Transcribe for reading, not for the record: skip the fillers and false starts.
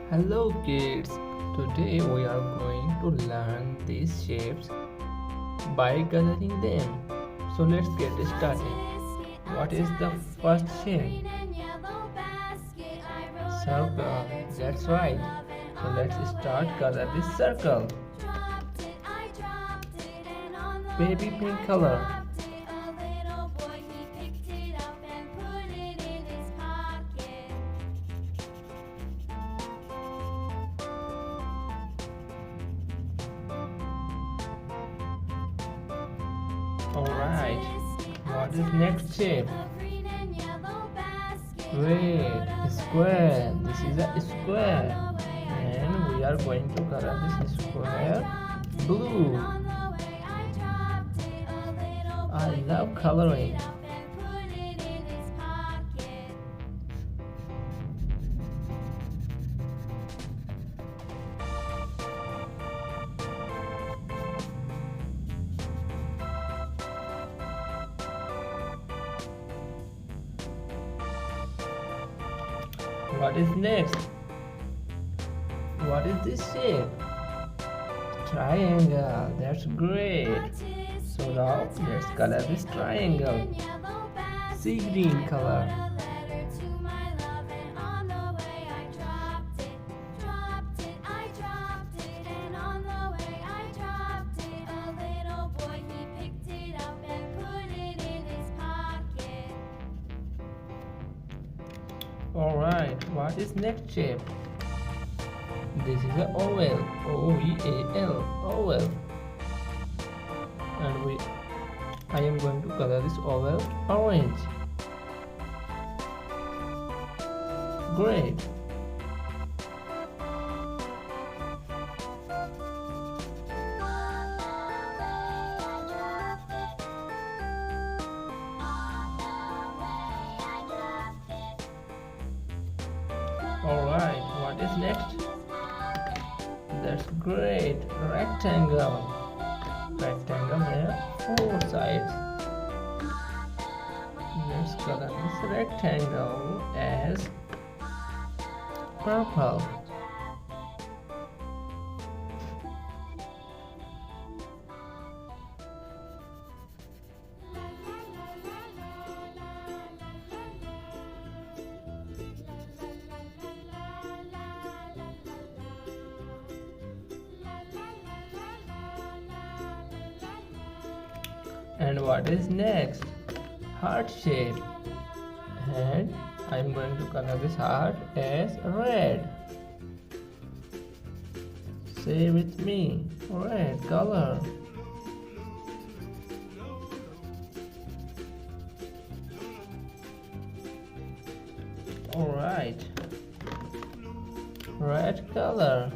Hello kids, today we are going to learn these shapes by coloring them. So let's get started. What is the first shape? Circle, that's right. So let's start color this circle. Baby pink color. Alright, what is next shape? Red, square. This is a square. And we are going to color this square blue. I love coloring. What is next? What is this shape? Triangle. That's great. So now let's color this triangle. Sea green color. Alright, what is next shape? This is an oval. O-V-A-L. Oval. And I am going to color this oval orange. Great. Alright, what is next? That's great. Rectangle. Rectangle have 4 sides. Let's color this rectangle as purple. And what is next? Heart shape. And I'm going to color this heart as red. Say with me, red color. Alright, red color.